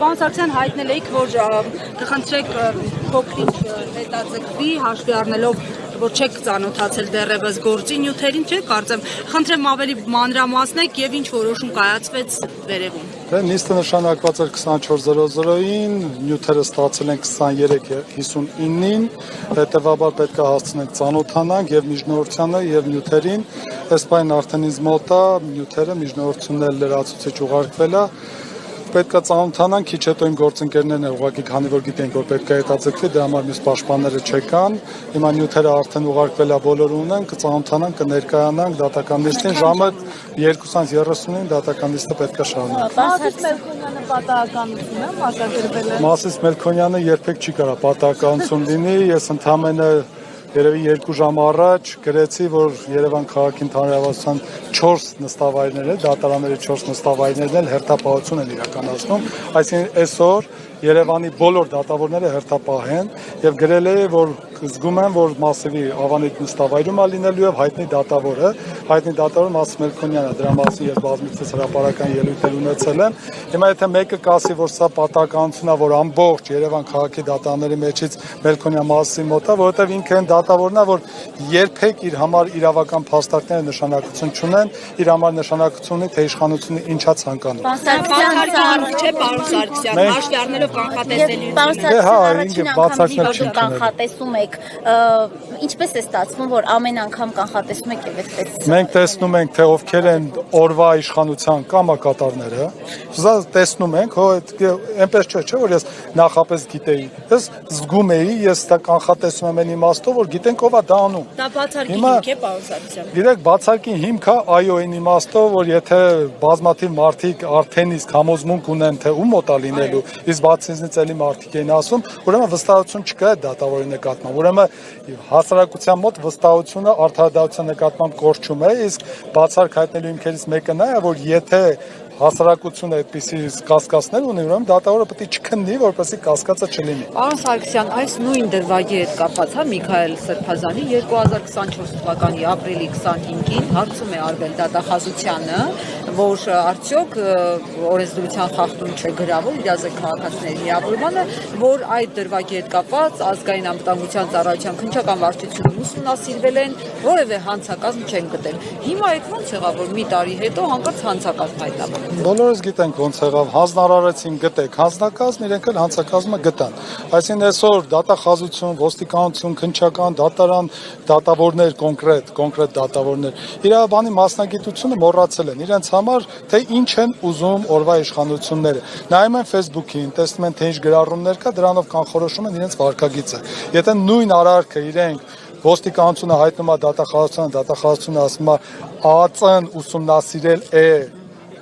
Պարոն Սարգսյան, հայտնել եք, որ կխնդրեք փոքրինչ հետաձգվի, հաշվի առնելով, որ չեք ծանոթացել դեռևս գործի նյութերին, չէ՞, կարծեմ, խնդրեմ ավելի մանրամասնեք եւ ինչ որոշում կայացվեց վերևում։ Նիստը նշանակված էր 24:00-ին, նյութերը ստացել են 23:59-ին, հետևաբար պետք է հասցնենք ծանոթանանք եւ միջնորդությանը եւ նյութերին, ըստ բան արդեն ինձ մոտ է նյութերը միջնորդություններ լրացուցիչ ուղարկվել է, պետք է ծանոթանանք, քիչ հետո իմ գործընկերներն են ուղղակի քանի որ գիտենք որ պետք է հետաձգվի, դրա համար մյուս պաշտպանները չեկան, հիմա նյութերը արդեն ուղարկվել է բոլորը ունեն, կծանոթանանք, կներկայանանք դատական նիստին, ժամը 2:30-ին դատական նիստը պետք է շարունակվի։ Պատահականություն է արձակագրվել է։ Մասիս Մելքոնյանը երբեք չի կարող պատահականություն լինի, ես ընդամենը երևի 2 ժամ առաջ գրեցի, որ Երևան քաղաքի ընդհանրավարության 4 նստավայրներ են, դատարանների 4 նստավայրներն էլ հերթապահություն են իրականացնում, այսինքն այսօր Երևանի բոլոր դատավորները հերթապահ են եւ գրել է, որ զգում եմ, որ Մասիվի Ավանիկ նստավայրում է լինելու եւ հայտնի դատավորը Մասիս Մելքոնյանը, դրա մասին ես բազմիցս հրապարական ելույթներ ունեցել եմ։ Հիմա եթե մեկը կասի, որ սա պատահականություն է, որ ամբողջ Երևան քաղաքի դատարանների մեջից Մելքոնյան Մասիսի մոտ է, որովհետեւ ինքը այն դատավորն է, որ երբեք իր համար իրավական փաստարկները նշանակություն չունեն, իր համար նշանակություն ունի, թե իշխանությունը ինչա ցանկանում։ Չէ, պարոն Սարգսյան, հաշվի առնելով կանխատեսում եք, ինչպես է ստացվում, որ ամեն անգամ կանխատեսում եք եւ այդպես։ Մենք տեսնում ենք, թե ովքեր են օրվա իշխանության կամակատարները, սա տեսնում ենք, այնպես չէ, որ ես նախապես գիտեի, ես զգում էի, ես դա կանխատեսում եմ այն իմաստով, որ գիտենք ով է դա անում։ Դա բացարկի հիմք է, պարոն Սարգսյան։ Գիտեք, բացարկի հիմքը այո այն իմաստով, որ եթե բազմաթիվ մարդիկ արդեն իսկ համոզմունք ունեն, թե ում մոտ է լինելու, իսկ բացինձնից էլի մարդիկ են ասում, ուրեմն վստահություն չկա այդ դատավորի նկատմամբ։ Ուրեմն հասարակության մոտ վստահությունը արդարադատության նկատմամբ կորչում է, իսկ բացարկ հայտնելու հիմքերից մեկը նա է, որ եթե հասարակությունը այդպիսի կասկածներ ունի, ուրեմն դատավորը պետք է չքննի, որպեսզի կասկածը չլինի։ Պարոն Սարգսյան, այս նույն դրվագի հետ կապված, Միքայել Սրբազանի 2024 թվականի ապրիլի 25-ին հարցում է արվել դատախազությանը, որ արդյոք օրենսդրության խախտում չէ գրավոր իրազեկ քաղաքացիների հրավիրմանը, որ այդ դրվագի հետ կապված ազգային անվտանգության ծառայության քննչական վարչությունում ուսումնասիրվել են, որևէ հանցակազմ չեն գտել։ Հիմա այդ ոնց եղավ, որ մի տարի հետո հանկարծ հանցակազմ հայտնաբերվեց։ Բոլորս գիտենք ոնց եղավ, հանձնարարեցին գտեք հանձնակազմ, իրենք էլ հանցակազմը գտան։ Այսինքն այսօր դատախազություն, ոստիկանություն, քննչական, դատարան, դատավորներ կոնկրետ դատավորներ իրավաբանի մասնագիտությունը մոռացել են իրենց համար, թե ինչ են ուզում օրվա իշխանությունները։ Նայում են Facebook-ին, տեսնում են թե ինչ գրառումներ կա, դրանով կանխորոշում են իրենց վարքագիծը։ Եթե նույն արարքը իրենք ոստիկանությունը հայտնում է դատախազությունը ասում է ԱԱԾ-ն ուսումնասիրել է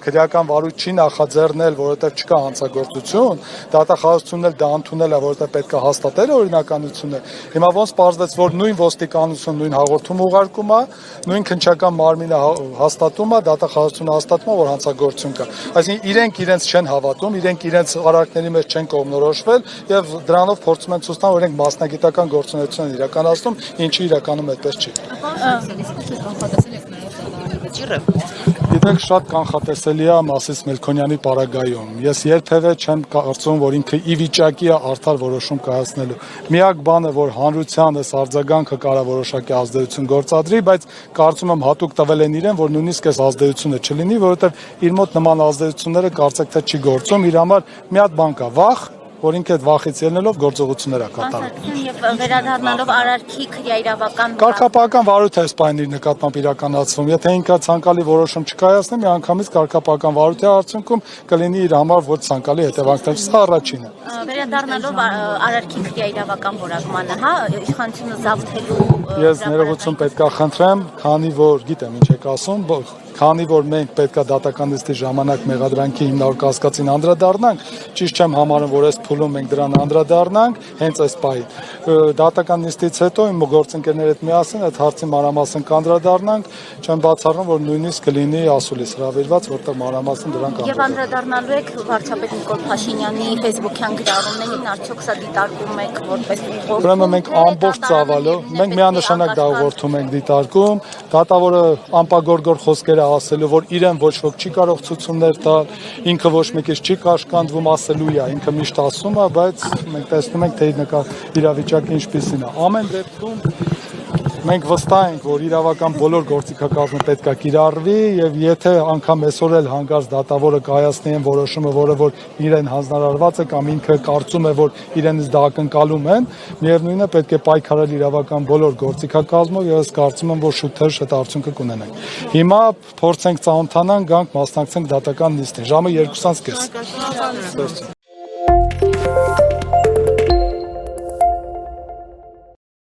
քրեական վարույթ չի նախաձեռնել, որովհետև չկա հանցագործություն, դատախազությունն էլ դա ընդունել է, որովհետև պետք է հաստատել օրինականությունը։ Հիմա ոնց պարզվեց, որ նույն ոստիկանություն նույն հաղորդում ուղարկում է, նույն քննչական մարմինը հաստատում է, դատախազությունը հաստատում է, որ հանցագործություն կա։ Այսինքն իրենք իրենց չեն հավատում, իրենք իրենց արարքների մեջ չեն կողմնորոշվել եւ դրանով փորձում են ցույց տալ, որ իրենք մասնագիտական գործունեություն են իրականացնում, ինչը իրականում այդպես չի։ Գիտեք, շատ կանխատեսելի է Մասիս Մելքոնյանի պարագայում։ Ես երբևէ չեմ կարծում, որ ինքը ի վիճակի է արդար որոշում կայացնելու։ Միակ բանը, որ հանրության այս արձագանքը կարող որոշակի ազդեցություն գործադրի, բայց կարծում եմ հատուկ տվել են իրեն, որ նույնիսկ այս ազդեցությունը չլինի, որովհետև իր մոտ նման ազդեցությունները կարծեք թե չի գործում, իր համար մի հատ բան կա՝ վախ, որ ինքը այդ վախից ելնելով գործողություններ է կատարում։ Եվ վերադառնալով արարքի քրեաիրավական Կարգապահական վարույթ է այս պահին իր նկատմամբ իրականացվում։ Եթե ինքը ցանկալի որոշում չկայացնի, միանգամից կարգապահական վարույթի արդյունքում կլինի իր համար ոչ ցանկալի հետևանքներ։ Սա առաջինը։ Վերադառնալով արարքի քրեաիրավական որակմանը, հա, իշխանությունը զավթելու Ես ներողություն պետք է խնդրեմ, քանի որ գիտեմ ինչ եք ասում, քանի որ մենք պետք է դատական նիստի ժամանակ մեղադրանքի հիմնավոր կասկածին անդրադառնանք, ճիշտ չեմ համարում, որ այս փուլում մենք դրան անդրադառնանք, հենց այս պահին։ Դատական նիստից հետո իմ գործընկերների հետ միասին այդ հարցի մանրամասն կանդրադառնանք, չեմ բացառում, որ նույնիսկ կլինի ասուլիս հրավիրված, որտեղ մանրամասն դրան կանդրադառնանք։ Եվ անդրադառնալու եք վարչապետ Նիկոլ Փաշինյանի Facebook-յան գրառումներին, արդյոք սա դիտարկում եք որպես Ուրեմն մենք ամբողջ ծավալով, մենք միան միանշանակ դա ուղղորդում ենք դիտարկում, դատավորը անպագորգոր խոսքեր է ասելու, որ իրեն ոչ ոք չի կարող ցուցումներ տալ, ինքը ոչ մեկից չի կաշկանդվում, ասելու է, ինքը միշտ ասում է, բայց մենք տեսնում ենք, թե իր իրավիճակը ինչպիսին է։ Ամեն դեպքում մենք վստահ ենք, որ իրավական բոլոր գործիքակազմը պետք է կիրառվի եւ եթե անգամ այսօր էլ հանգած դատավորը կայացնի այն որոշումը, որը որ իրեն հանձնարարված է կամ ինքը կարծում է, որ իրենից դա ակնկալում են, միևնույնն է պետք է պայքարել իրավական բոլոր գործիքակազմով եւ ես կարծում եմ, որ շուտով այդ արդյունքը կունենանք։ Հիմա փորձենք ծանոթանալ, գանք մասնակցենք դատական նիստին։ Ժամը 2:30։